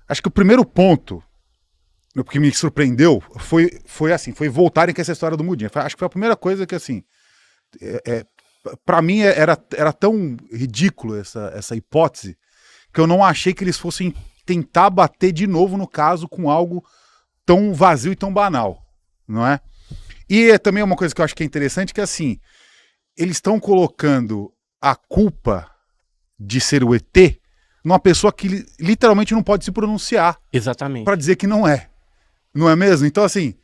Acho que o primeiro ponto que me surpreendeu foi voltarem com essa história do Mudinha. Acho que foi a primeira coisa que, assim, para mim era tão ridículo essa hipótese que eu não achei que eles fossem tentar bater de novo no caso com algo tão vazio e tão banal, não é? E também uma coisa que eu acho que é interessante, que assim, eles estão colocando a culpa de ser o ET numa pessoa que literalmente não pode se pronunciar. Exatamente. Para dizer que não é. Não é mesmo? Então, assim,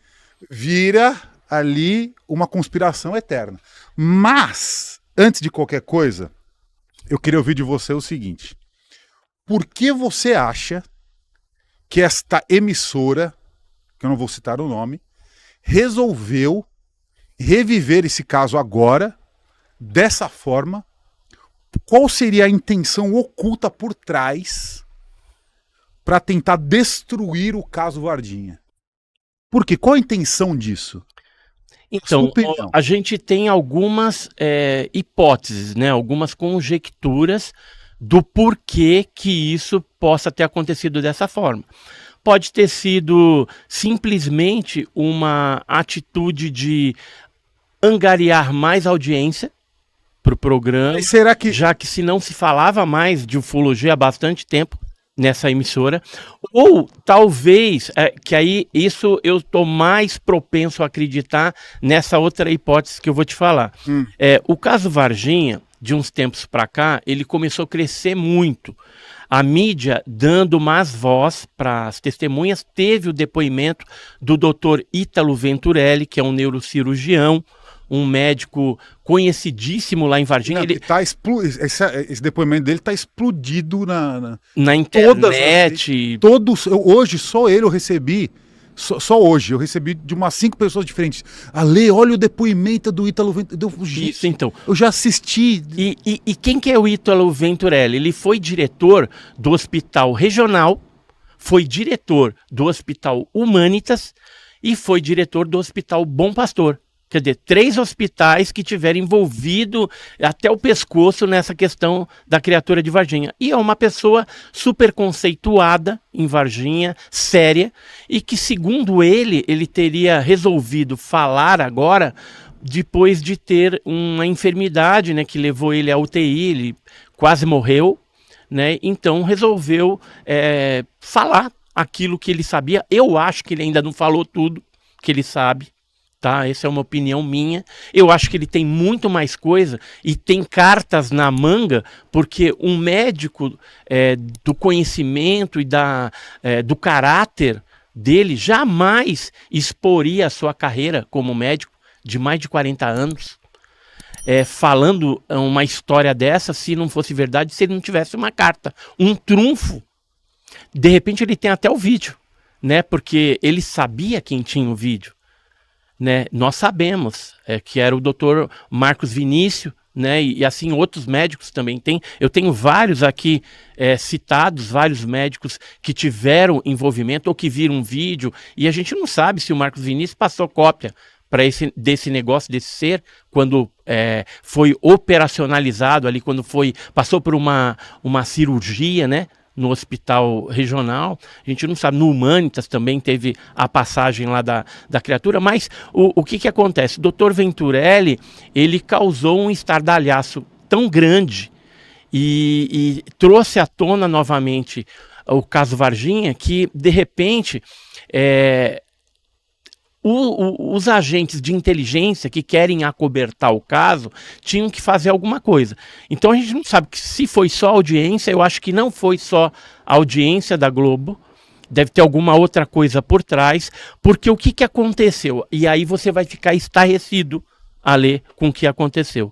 vira ali uma conspiração eterna. Mas, antes de qualquer coisa, eu queria ouvir de você o seguinte. Por que você acha que esta emissora, que eu não vou citar o nome, resolveu reviver esse caso agora, dessa forma? Qual seria a intenção oculta por trás para tentar destruir o caso Varginha? Por quê? Qual a intenção disso? Então, a gente tem algumas hipóteses, né? Algumas conjecturas do porquê que isso possa ter acontecido dessa forma. Pode ter sido simplesmente uma atitude de angariar mais audiência para o programa, mas será que... já que se não se falava mais de ufologia há bastante tempo nessa emissora, ou talvez, que aí isso eu estou mais propenso a acreditar nessa outra hipótese que eu vou te falar. O caso Varginha, de uns tempos para cá, ele começou a crescer muito. A mídia dando mais voz para as testemunhas. Teve o depoimento do Dr. Ítalo Venturelli, que é um neurocirurgião, um médico conhecidíssimo lá em Varginha. Esse depoimento dele está explodido na internet. Hoje, só ele eu recebi. Só hoje, eu recebi de umas 5 pessoas diferentes. Ale, olha o depoimento do Ítalo Venturelli. Isso, então. Eu já assisti. E quem que é o Ítalo Venturelli? Ele foi diretor do Hospital Regional, foi diretor do Hospital Humanitas e foi diretor do Hospital Bom Pastor. Quer dizer, 3 hospitais que tiveram envolvido até o pescoço nessa questão da criatura de Varginha. E é uma pessoa super conceituada em Varginha, séria, e que, segundo ele teria resolvido falar agora depois de ter uma enfermidade, né, que levou ele à UTI, ele quase morreu, né? Então resolveu falar aquilo que ele sabia. Eu acho que ele ainda não falou tudo que ele sabe. Tá? Essa é uma opinião minha. Eu acho que ele tem muito mais coisa e tem cartas na manga, porque um médico do conhecimento e do caráter dele jamais exporia a sua carreira como médico de mais de 40 anos, falando uma história dessa, se não fosse verdade, se ele não tivesse uma carta, um trunfo. De repente ele tem até o vídeo, né? Porque ele sabia quem tinha o vídeo. Né? Nós sabemos que era o Dr. Marcos Vinícius, né? E assim outros médicos também tem. Eu tenho vários aqui citados, vários médicos que tiveram envolvimento ou que viram um vídeo, e a gente não sabe se o Marcos Vinícius passou cópia desse negócio, desse ser, quando foi operacionalizado ali, quando passou por uma cirurgia, né? No hospital regional, a gente não sabe, no Humanitas também teve a passagem lá da criatura, mas o que acontece? O Dr. Venturelli, ele causou um estardalhaço tão grande e trouxe à tona novamente o caso Varginha, que de repente os agentes de inteligência que querem acobertar o caso tinham que fazer alguma coisa. Então a gente não sabe se foi só audiência. Eu acho que não foi só a audiência da Globo, deve ter alguma outra coisa por trás, porque o que aconteceu? E aí você vai ficar estarrecido a ler com o que aconteceu.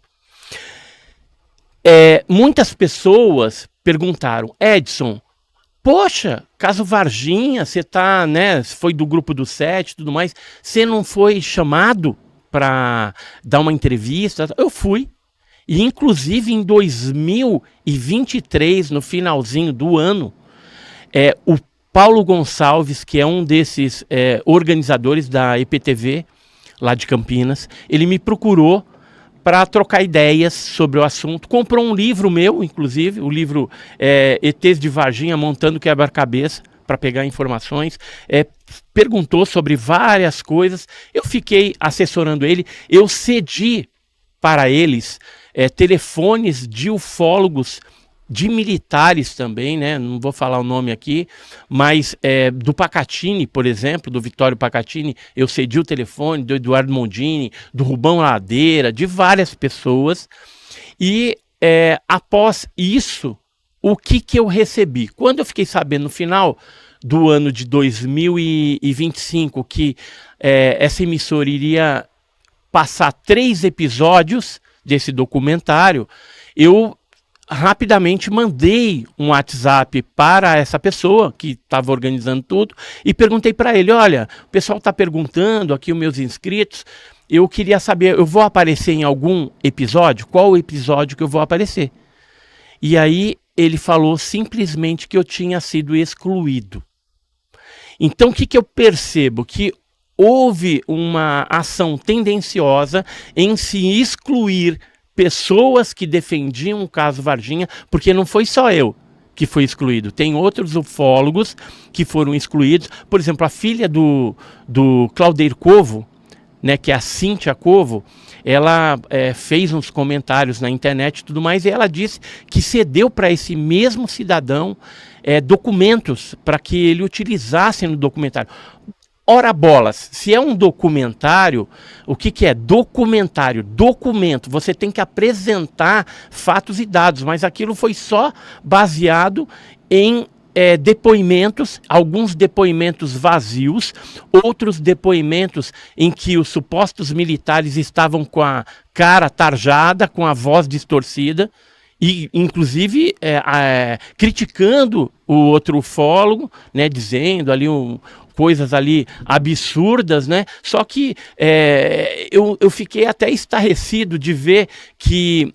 Muitas pessoas perguntaram: Edson, poxa, caso Varginha, você tá, né, foi do grupo do 7 e tudo mais, você não foi chamado para dar uma entrevista? Eu fui. E inclusive em 2023, no finalzinho do ano, o Paulo Gonçalves, que é um desses organizadores da EPTV, lá de Campinas, ele me procurou para trocar ideias sobre o assunto. Comprou um livro meu, inclusive, o livro ETs de Varginha Montando Quebra-Cabeça, para pegar informações, perguntou sobre várias coisas. Eu fiquei assessorando ele, eu cedi para eles telefones de ufólogos, de militares também, né? Não vou falar o nome aqui, mas do Pacatini, por exemplo, do Vittorio Pacatini, eu cedi o telefone, do Eduardo Mondini, do Rubão Ladeira, de várias pessoas. E após isso, o que eu recebi? Quando eu fiquei sabendo no final do ano de 2025 que essa emissora iria passar 3 episódios desse documentário, eu rapidamente mandei um WhatsApp para essa pessoa que estava organizando tudo e perguntei para ele, olha, o pessoal está perguntando aqui, os meus inscritos, eu queria saber, eu vou aparecer em algum episódio? Qual o episódio que eu vou aparecer? E aí ele falou simplesmente que eu tinha sido excluído. Então o que eu percebo? Que houve uma ação tendenciosa em se excluir pessoas que defendiam o caso Varginha, porque não foi só eu que fui excluído. Tem outros ufólogos que foram excluídos. Por exemplo, a filha do Claudeir Covo, né, que é a Cíntia Covo, ela fez uns comentários na internet e tudo mais, e ela disse que cedeu para esse mesmo cidadão documentos para que ele utilizasse no documentário. Ora bolas, se é um documentário, o que é documentário? Documento, você tem que apresentar fatos e dados, mas aquilo foi só baseado em depoimentos, alguns depoimentos vazios, outros depoimentos em que os supostos militares estavam com a cara tarjada, com a voz distorcida, e inclusive criticando o outro ufólogo, né, dizendo ali coisas ali absurdas, né? Só que eu fiquei até estarrecido de ver que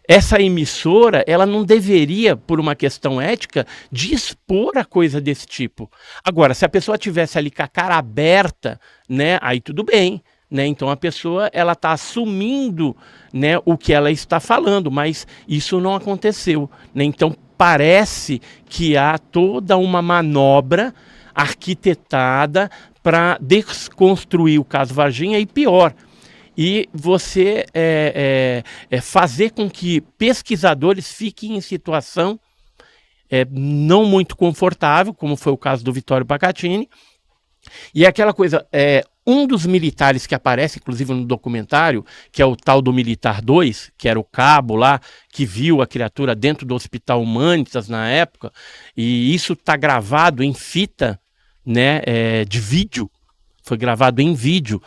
essa emissora, ela não deveria, por uma questão ética, dispor a coisa desse tipo. Agora, se a pessoa tivesse ali com a cara aberta, né, aí tudo bem, né? Então a pessoa ela está assumindo, né, o que ela está falando, mas isso não aconteceu, né? Então parece que há toda uma manobra arquitetada para desconstruir o caso Varginha e pior, e você fazer com que pesquisadores fiquem em situação não muito confortável, como foi o caso do Vittorio Pacatini. E é aquela coisa, um dos militares que aparece, inclusive no documentário, que é o tal do Militar 2, que era o cabo lá, que viu a criatura dentro do Hospital Humanitas na época, e isso está gravado em fita, né, de vídeo, foi gravado em vídeo.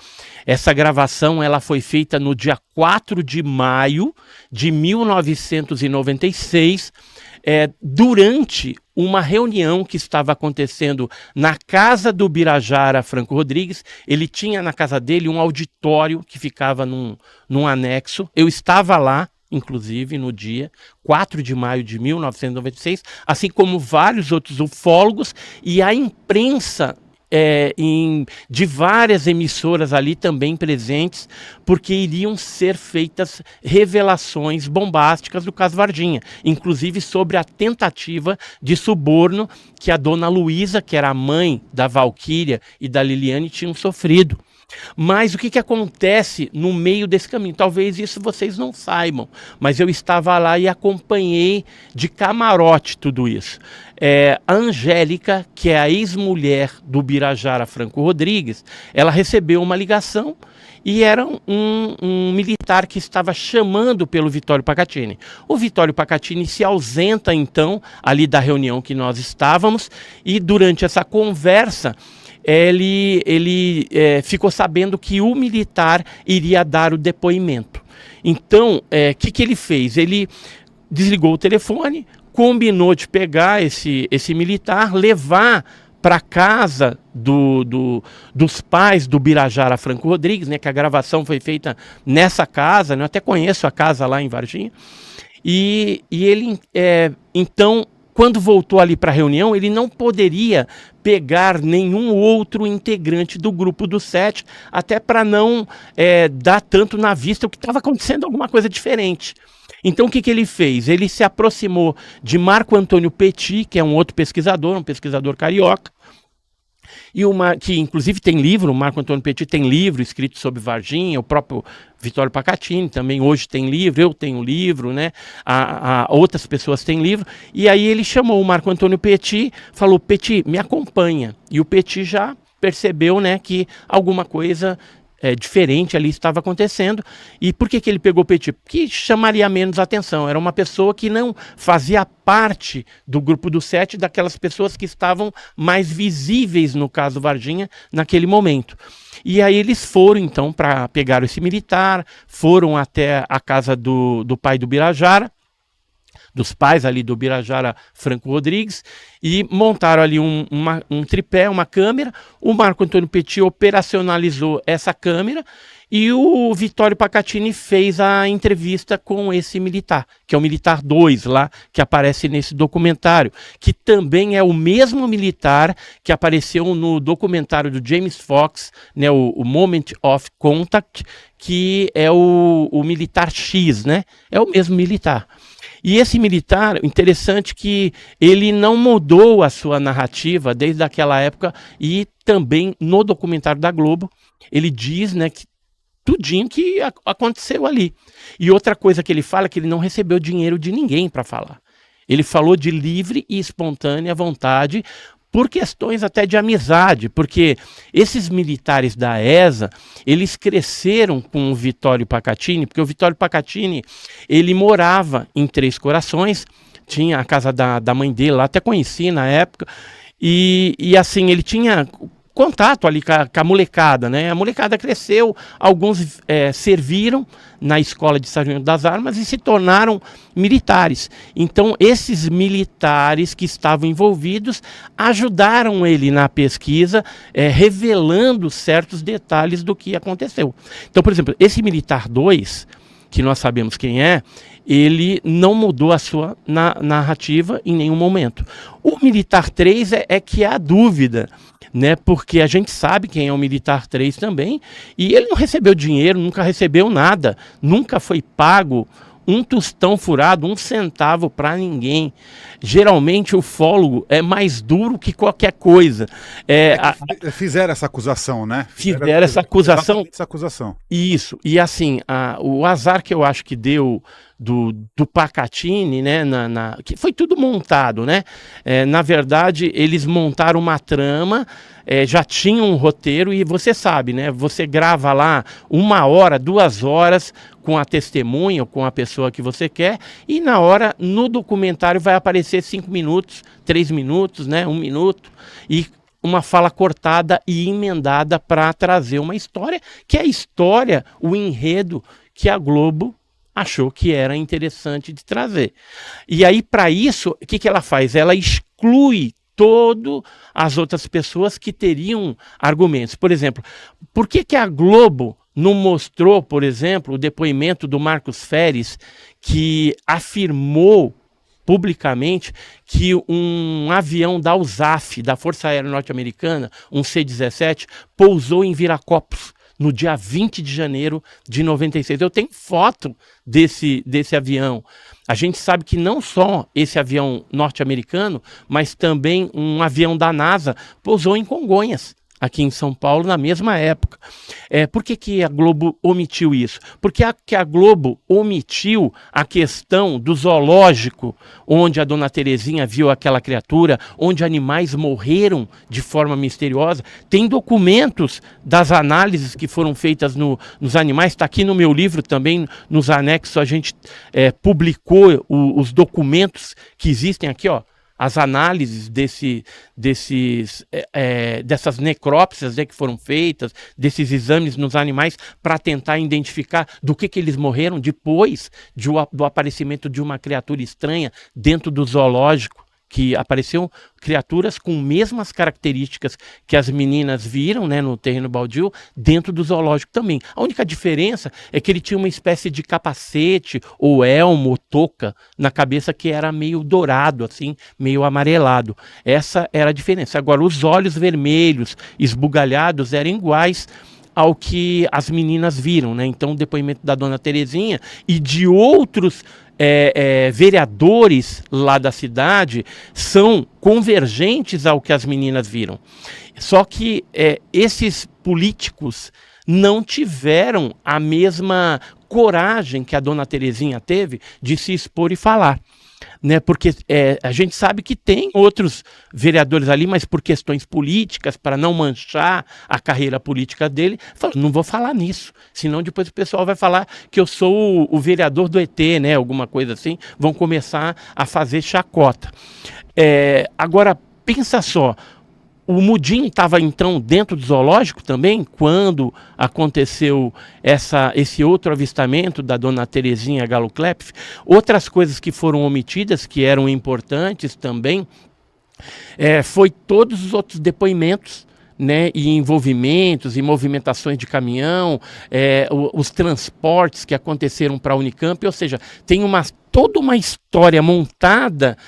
Essa gravação ela foi feita no dia 4 de maio de 1996, durante uma reunião que estava acontecendo na casa do Birajara Franco Rodrigues. Ele tinha na casa dele um auditório que ficava num anexo. Eu estava lá, inclusive, no dia 4 de maio de 1996, assim como vários outros ufólogos, e a imprensa de várias emissoras ali também presentes, porque iriam ser feitas revelações bombásticas do caso Varginha, inclusive sobre a tentativa de suborno que a dona Luísa, que era a mãe da Valquíria e da Liliane, tinham sofrido. Mas o que acontece no meio desse caminho? Talvez isso vocês não saibam, mas eu estava lá e acompanhei de camarote tudo isso. A Angélica, que é a ex-mulher do Birajara Franco Rodrigues, ela recebeu uma ligação e era um militar que estava chamando pelo Vittorio Pacatini. O Vittorio Pacatini se ausenta então ali da reunião que nós estávamos, e durante essa conversa ele ficou sabendo que o militar iria dar o depoimento. Então, o que ele fez? Ele desligou o telefone, combinou de pegar esse militar, levar para casa dos pais do Birajara Franco Rodrigues, né, que a gravação foi feita nessa casa, né, eu até conheço a casa lá em Varginha, e ele, então, quando voltou ali para a reunião, ele não poderia pegar nenhum outro integrante do grupo dos 7, até para não dar tanto na vista o que estava acontecendo, alguma coisa diferente. Então o que ele fez? Ele se aproximou de Marco Antônio Petit, que é um outro pesquisador, um pesquisador carioca, que inclusive tem livro, o Marco Antônio Petit tem livro escrito sobre Varginha, o próprio Vittorio Pacatini também hoje tem livro, eu tenho livro, né? Outras pessoas têm livro, e aí ele chamou o Marco Antônio Petit, falou, Petit, me acompanha, e o Petit já percebeu, né, que alguma coisa diferente ali estava acontecendo. E por que ele pegou o Petit? Porque chamaria menos atenção. Era uma pessoa que não fazia parte do grupo dos 7, daquelas pessoas que estavam mais visíveis no caso Varginha naquele momento. E aí eles foram então para pegar esse militar, foram até a casa do pai do Birajara, dos pais ali do Birajara Franco Rodrigues, e montaram ali um tripé, uma câmera. O Marco Antônio Petit operacionalizou essa câmera e o Vittorio Pacatini fez a entrevista com esse militar, que é o militar 2 lá, que aparece nesse documentário, que também é o mesmo militar que apareceu no documentário do James Fox, né, o Moment of Contact, que é o militar X, né? É o mesmo militar. E esse militar, interessante que ele não mudou a sua narrativa desde aquela época, e também no documentário da Globo, ele diz, né, que tudinho que aconteceu ali. E outra coisa que ele fala é que ele não recebeu dinheiro de ninguém para falar. Ele falou de livre e espontânea vontade, por questões até de amizade, porque esses militares da ESA, eles cresceram com o Vittorio Pacatini, porque o Vittorio Pacatini, ele morava em Três Corações, tinha a casa da mãe dele lá, até conheci na época, e assim, ele tinha contato ali com a molecada, né? A molecada cresceu, alguns serviram na escola de Sargento das Armas e se tornaram militares. Então, esses militares que estavam envolvidos ajudaram ele na pesquisa, revelando certos detalhes do que aconteceu. Então, por exemplo, esse militar 2, que nós sabemos quem é, ele não mudou a sua narrativa em nenhum momento. O militar 3 é que há dúvida, né? Porque a gente sabe quem é o militar 3 também, e ele não recebeu dinheiro, nunca recebeu nada, nunca foi pago um tostão furado, um centavo para ninguém. Geralmente o ufólogo é mais duro que qualquer coisa. Fizeram essa acusação, né? Fizeram essa acusação. Essa acusação. Isso. E assim, o azar que eu acho que deu do Pacatini, né, que foi tudo montado, né? Na verdade, eles montaram uma trama, já tinham um roteiro, e você sabe, né? Você grava lá 1 hora, 2 horas com a testemunha ou com a pessoa que você quer, e na hora, no documentário, vai aparecer 5 minutos, 3 minutos, né? 1 minuto, e uma fala cortada e emendada para trazer uma história, que é a história, o enredo que a Globo achou que era interessante de trazer. E aí, para isso, o que ela faz? Ela exclui todas as outras pessoas que teriam argumentos. Por exemplo, por que a Globo não mostrou, por exemplo, o depoimento do Marcos Feres, que afirmou publicamente que um avião da USAF, da Força Aérea Norte-Americana, um C-17, pousou em Viracopos no dia 20 de janeiro de 96. Eu tenho foto desse avião. A gente sabe que não só esse avião norte-americano, mas também um avião da NASA pousou em Congonhas, aqui em São Paulo, na mesma época. Por que a Globo omitiu isso? Porque a Globo omitiu a questão do zoológico, onde a dona Terezinha viu aquela criatura, onde animais morreram de forma misteriosa. Tem documentos das análises que foram feitas nos animais, está aqui no meu livro também, nos anexos, a gente publicou os documentos que existem aqui, ó. As análises dessas necrópsias, né, que foram feitas, desses exames nos animais, para tentar identificar do que eles morreram depois do aparecimento de uma criatura estranha dentro do zoológico, que apareciam criaturas com mesmas características que as meninas viram, né, no terreno baldio, dentro do zoológico também. A única diferença é que ele tinha uma espécie de capacete, ou elmo, ou touca, na cabeça, que era meio dourado, assim, meio amarelado. Essa era a diferença. Agora, os olhos vermelhos, esbugalhados, eram iguais ao que as meninas viram, né? Então, o depoimento da dona Terezinha e de outros vereadores lá da cidade são convergentes ao que as meninas viram. Só que esses políticos não tiveram a mesma coragem que a dona Terezinha teve de se expor e falar. Né, porque a gente sabe que tem outros vereadores ali, mas por questões políticas, para não manchar a carreira política dele, falou, não vou falar nisso, senão depois o pessoal vai falar que eu sou o vereador do ET, né, alguma coisa assim, vão começar a fazer chacota. Agora, pensa só, o Mudim estava então dentro do zoológico também, quando aconteceu esse outro avistamento da dona Terezinha Galo-Klepf. Outras coisas que foram omitidas, que eram importantes também, foi todos os outros depoimentos, né, e envolvimentos e movimentações de caminhão, os transportes que aconteceram para a Unicamp, ou seja, tem toda uma história montada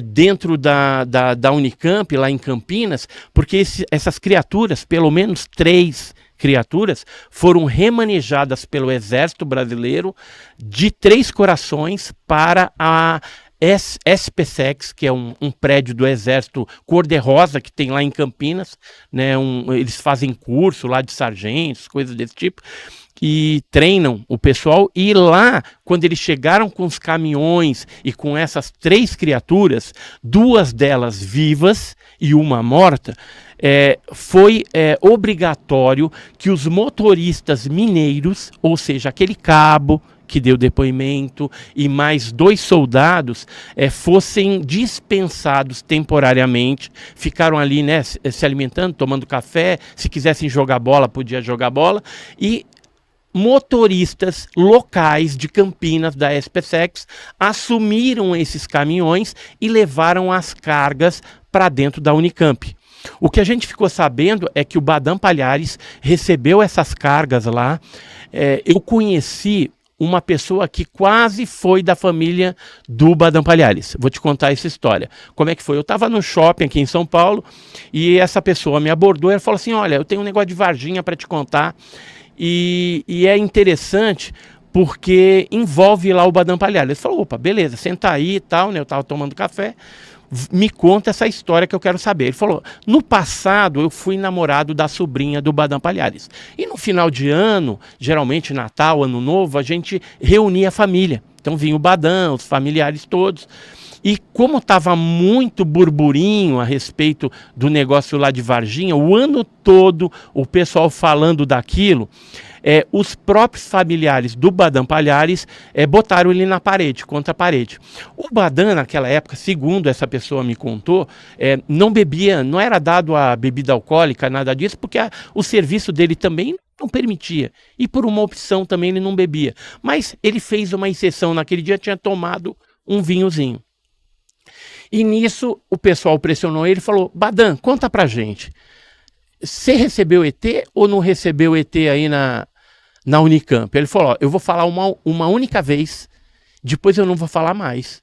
dentro da Unicamp, lá em Campinas, porque essas criaturas, pelo menos 3 criaturas, foram remanejadas pelo Exército Brasileiro de Três Corações para a SPSEX, que é um prédio do Exército cor-de-rosa que tem lá em Campinas, né, eles fazem curso lá de sargentos, coisas desse tipo, e treinam o pessoal, e lá, quando eles chegaram com os caminhões e com essas 3 criaturas, 2 delas vivas e uma morta, foi obrigatório que os motoristas mineiros, ou seja, aquele cabo que deu depoimento e mais 2 soldados fossem dispensados temporariamente, ficaram ali, né, se alimentando, tomando café, se quisessem jogar bola, podia jogar bola, e motoristas locais de Campinas, da SPSEX, assumiram esses caminhões e levaram as cargas para dentro da Unicamp. O que a gente ficou sabendo é que o Badam Palhares recebeu essas cargas lá. Eu conheci uma pessoa que quase foi da família do Badam Palhares. Vou te contar essa história. Como é que foi? Eu estava no shopping aqui em São Paulo e essa pessoa me abordou e falou assim, olha, eu tenho um negócio de Varginha para te contar. E é interessante porque envolve lá o Badam Palhares. Ele falou, opa, beleza, senta aí e tal, né? Eu estava tomando café, me conta essa história que eu quero saber. Ele falou, no passado eu fui namorado da sobrinha do Badam Palhares. E no final de ano, geralmente Natal, Ano Novo, a gente reunia a família. Então vinha o Badam, os familiares todos. E como estava muito burburinho a respeito do negócio lá de Varginha, o ano todo o pessoal falando daquilo, os próprios familiares do Badam Palhares botaram ele na parede, contra a parede. O Badam, naquela época, segundo essa pessoa me contou, não bebia, não era dado a bebida alcoólica, nada disso, porque o serviço dele também não permitia. E por uma opção também ele não bebia. Mas ele fez uma exceção, naquele dia tinha tomado um vinhozinho. E nisso o pessoal pressionou ele e falou, Badam, conta pra gente, você recebeu ET ou não recebeu ET aí na Unicamp? Ele falou, ó, eu vou falar uma única vez, depois eu não vou falar mais.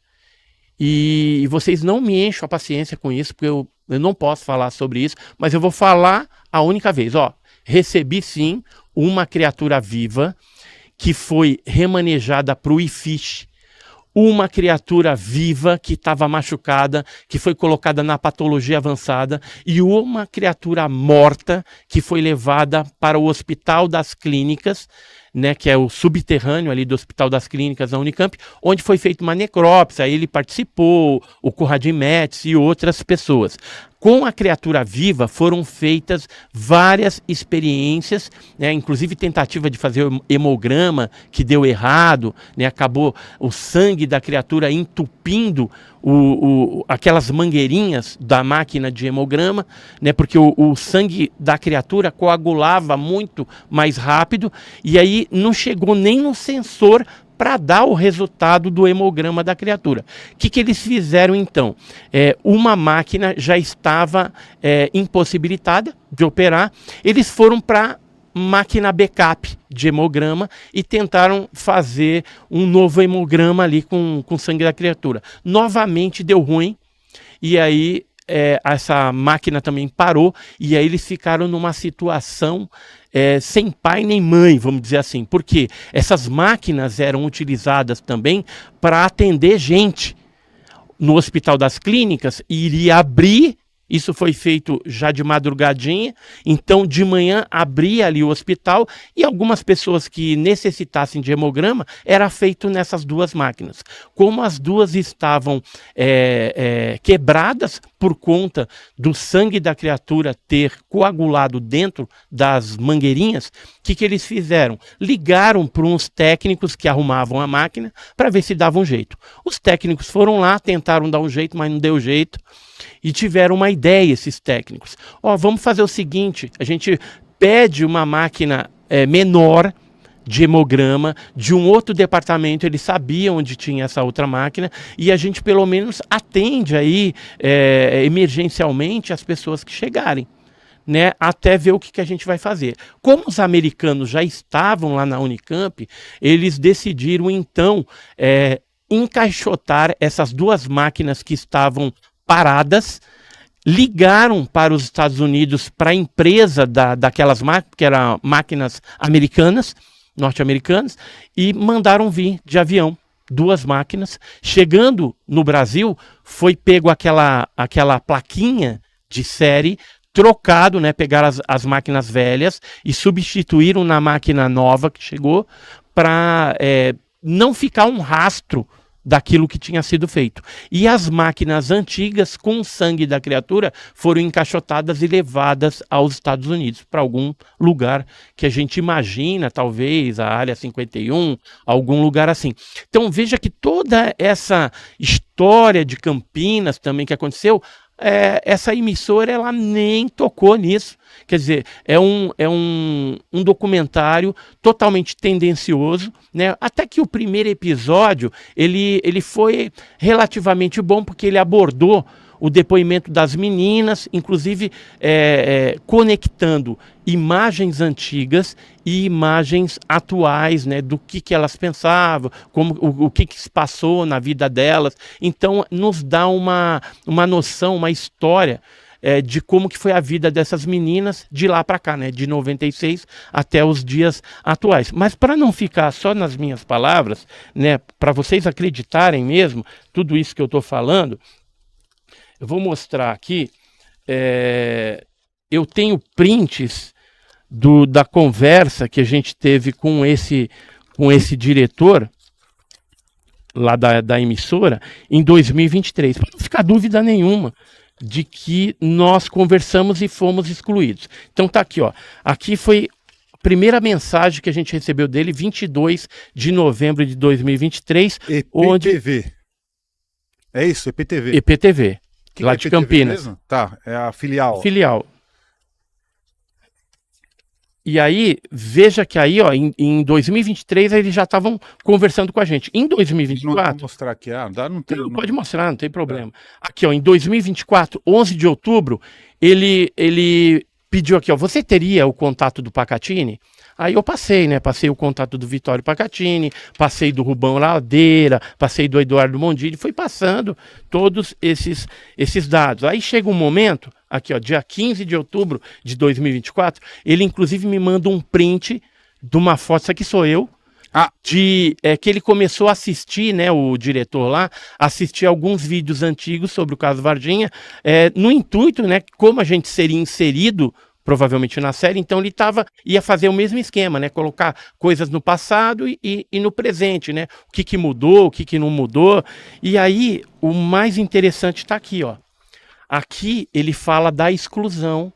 E vocês não me enchem a paciência com isso, porque eu não posso falar sobre isso, mas eu vou falar a única vez. Ó, recebi sim uma criatura viva que foi remanejada para o IFISH, uma criatura viva que estava machucada, que foi colocada na patologia avançada, e uma criatura morta que foi levada para o Hospital das Clínicas, né, que é o subterrâneo ali do Hospital das Clínicas da Unicamp, onde foi feita uma necrópsia, aí ele participou, o Conrad Metz e outras pessoas. Com a criatura viva foram feitas várias experiências, né, inclusive tentativa de fazer hemograma que deu errado, né, acabou o sangue da criatura entupindo aquelas mangueirinhas da máquina de hemograma, né, porque o sangue da criatura coagulava muito mais rápido e aí não chegou nem no sensor para dar o resultado do hemograma da criatura. O que eles fizeram então? Uma máquina já estava impossibilitada de operar, eles foram para máquina backup de hemograma e tentaram fazer um novo hemograma ali com sangue da criatura. Novamente deu ruim e aí essa máquina também parou, e aí eles ficaram numa situação sem pai nem mãe, vamos dizer assim, porque essas máquinas eram utilizadas também para atender gente no Hospital das Clínicas, e iria abrir. Isso foi feito já de madrugadinha, então de manhã abria ali o hospital e algumas pessoas que necessitassem de hemograma era feito nessas duas máquinas. Como as duas estavam quebradas por conta do sangue da criatura ter coagulado dentro das mangueirinhas, o que eles fizeram? Ligaram para uns técnicos que arrumavam a máquina para ver se dava um jeito. Os técnicos foram lá, tentaram dar um jeito, mas não deu jeito. E tiveram uma ideia, esses técnicos. Vamos fazer o seguinte, a gente pede uma máquina menor de hemograma de um outro departamento, eles sabiam onde tinha essa outra máquina, e a gente pelo menos atende aí emergencialmente as pessoas que chegarem, né, até ver o que a gente vai fazer. Como os americanos já estavam lá na Unicamp, eles decidiram então encaixotar essas duas máquinas que estavam paradas, ligaram para os Estados Unidos, para a empresa daquelas máquinas, que eram máquinas americanas, norte-americanas, e mandaram vir de avião duas máquinas. Chegando no Brasil, foi pego aquela plaquinha de série, trocado, né, pegaram as máquinas velhas e substituíram na máquina nova que chegou, para não ficar um rastro daquilo que tinha sido feito. E as máquinas antigas, com o sangue da criatura, foram encaixotadas e levadas aos Estados Unidos, para algum lugar que a gente imagina, talvez a Área 51, algum lugar assim. Então veja que toda essa história de Campinas também que aconteceu, essa emissora ela nem tocou nisso. Quer dizer, é um documentário totalmente tendencioso, né? Até que o primeiro episódio ele foi relativamente bom, porque ele abordou o depoimento das meninas, inclusive conectando imagens antigas e imagens atuais, né, do que elas pensavam, o que se passou na vida delas. Então nos dá uma noção, uma história de como que foi a vida dessas meninas de lá para cá, né, de 96 até os dias atuais. Mas para não ficar só nas minhas palavras, né, para vocês acreditarem mesmo tudo isso que eu estou falando, eu vou mostrar aqui. Eu tenho prints da conversa que a gente teve com esse diretor lá da emissora em 2023, para não ficar dúvida nenhuma de que nós conversamos e fomos excluídos. Então tá aqui, ó. Aqui foi a primeira mensagem que a gente recebeu dele, 22 de novembro de 2023. EPTV. É isso, EPTV. EPTV. Lá de Campinas. Mesmo? Tá, é a filial. Filial. E aí, veja que aí, ó, em 2023 eles já estavam conversando com a gente. Em 2024... Vou mostrar aqui, não tem... Pode mostrar, não tem problema. Aqui, ó, em 2024, 11 de outubro, ele pediu aqui, ó, você teria o contato do Pacatini? Aí eu passei, né? Passei o contato do Vitório Pacatini, passei do Rubão Ladeira, passei do Eduardo Mondini, fui passando todos esses dados. Aí chega um momento, aqui ó, dia 15 de outubro de 2024, ele inclusive me manda um print de uma foto, isso aqui sou eu, que ele começou a assistir, né, o diretor lá, assistir alguns vídeos antigos sobre o caso Varginha, no intuito, né, como a gente seria inserido provavelmente na série, então ele ia fazer o mesmo esquema, né? Colocar coisas no passado e no presente, né? O que mudou, o que não mudou. E aí, o mais interessante está aqui, ó. Aqui ele fala da exclusão.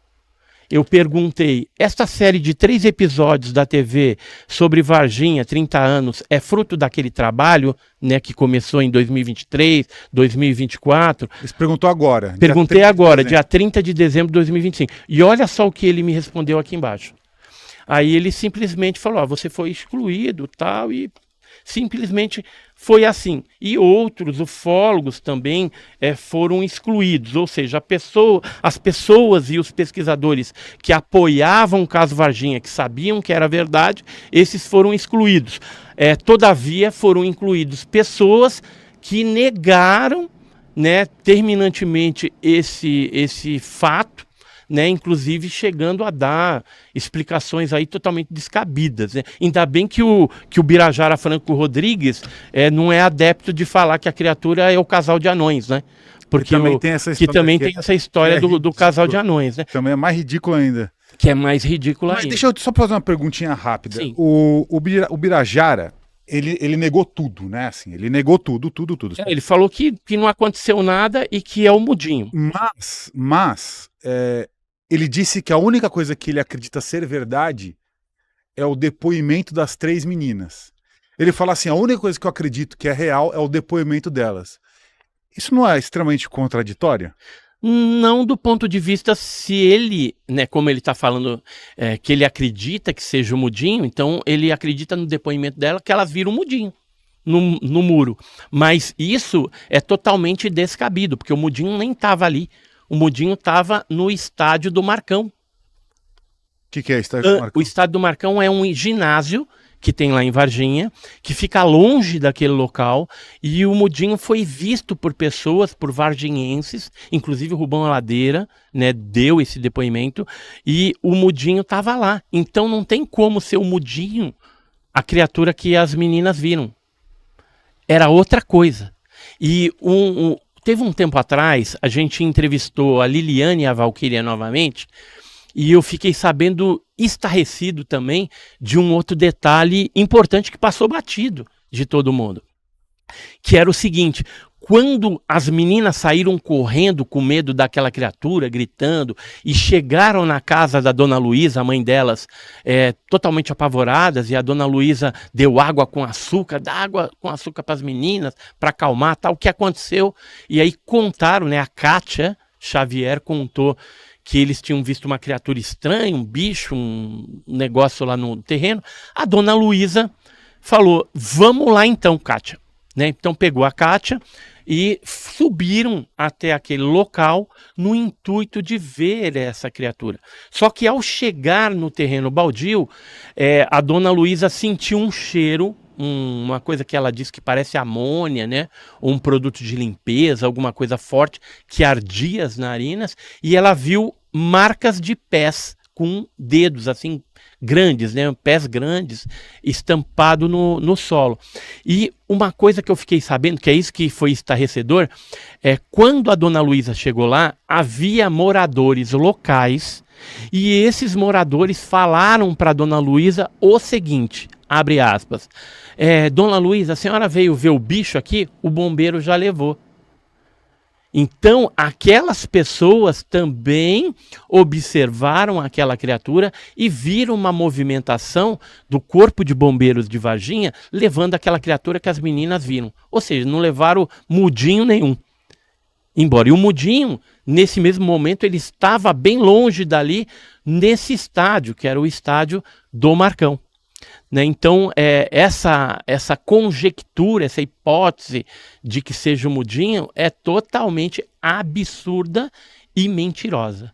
Eu perguntei, esta série de 3 episódios da TV sobre Varginha, 30 anos, é fruto daquele trabalho, né, que começou em 2023, 2024? Você perguntou agora. Perguntei agora, dia 30 de dezembro de 2025. E olha só o que ele me respondeu aqui embaixo. Aí ele simplesmente falou, você foi excluído, tal, e simplesmente foi assim. E outros ufólogos também foram excluídos, ou seja, as pessoas e os pesquisadores que apoiavam o caso Varginha, que sabiam que era verdade, esses foram excluídos. Todavia, foram incluídos pessoas que negaram né, terminantemente esse fato, né, inclusive chegando a dar explicações aí totalmente descabidas, né? Ainda bem que o Birajara Franco Rodrigues não é adepto de falar que a criatura é o casal de anões, né? Porque também tem essa história, que também tem essa história do casal de anões, né? Também é mais ridículo ainda. Que é mais ridículo Mas ainda. deixa eu só fazer uma perguntinha rápida. Sim. O Birajara, ele negou tudo, né? Assim, ele negou tudo. Ele falou que não aconteceu nada e que é o mudinho. Mas ele disse que a única coisa que ele acredita ser verdade é o depoimento das 3 meninas. Ele fala assim, a única coisa que eu acredito que é real é o depoimento delas. Isso não é extremamente contraditório? Não do ponto de vista se ele, né, como ele está falando, que ele acredita que seja o mudinho, então ele acredita no depoimento dela que elas viram o mudinho no muro. Mas isso é totalmente descabido, porque o mudinho nem estava ali. O mudinho estava no estádio do Marcão. O que é estádio do Marcão? O estádio do Marcão é um ginásio que tem lá em Varginha, que fica longe daquele local, e o mudinho foi visto por pessoas, por varginhenses, inclusive o Rubão Ladeira, né, deu esse depoimento, e o mudinho estava lá. Então não tem como ser o mudinho a criatura que as meninas viram. Era outra coisa. E teve um tempo atrás, a gente entrevistou a Liliane e a Valquíria novamente, e eu fiquei sabendo, estarrecido também, de um outro detalhe importante que passou batido de todo mundo. Que era o seguinte, quando as meninas saíram correndo com medo daquela criatura, gritando, e chegaram na casa da Dona Luísa, a mãe delas, totalmente apavoradas, e a Dona Luísa deu água com açúcar, dá água com açúcar para as meninas, para acalmar, tal, o que aconteceu. E aí contaram, né, a Kátia Xavier contou que eles tinham visto uma criatura estranha, um bicho, um negócio lá no terreno. A Dona Luísa falou, vamos lá então, Kátia. Né? Então pegou a Kátia e subiram até aquele local no intuito de ver essa criatura. Só que ao chegar no terreno baldio, a Dona Luísa sentiu um cheiro, uma coisa que ela disse que parece amônia, né? Ou um produto de limpeza, alguma coisa forte que ardia as narinas, e ela viu marcas de pés com dedos assim grandes, né? Pés grandes, estampado no solo. E uma coisa que eu fiquei sabendo, que é isso que foi estarrecedor, quando a Dona Luísa chegou lá, havia moradores locais, e esses moradores falaram para a Dona Luísa o seguinte, abre aspas, Dona Luísa, a senhora veio ver o bicho aqui? O bombeiro já levou. Então, aquelas pessoas também observaram aquela criatura e viram uma movimentação do corpo de bombeiros de Varginha levando aquela criatura que as meninas viram. Ou seja, não levaram mudinho nenhum. Embora, e o mudinho, nesse mesmo momento, ele estava bem longe dali, nesse estádio, que era o estádio do Marcão. Né? Então, essa conjectura, essa hipótese de que seja o mudinho é totalmente absurda e mentirosa.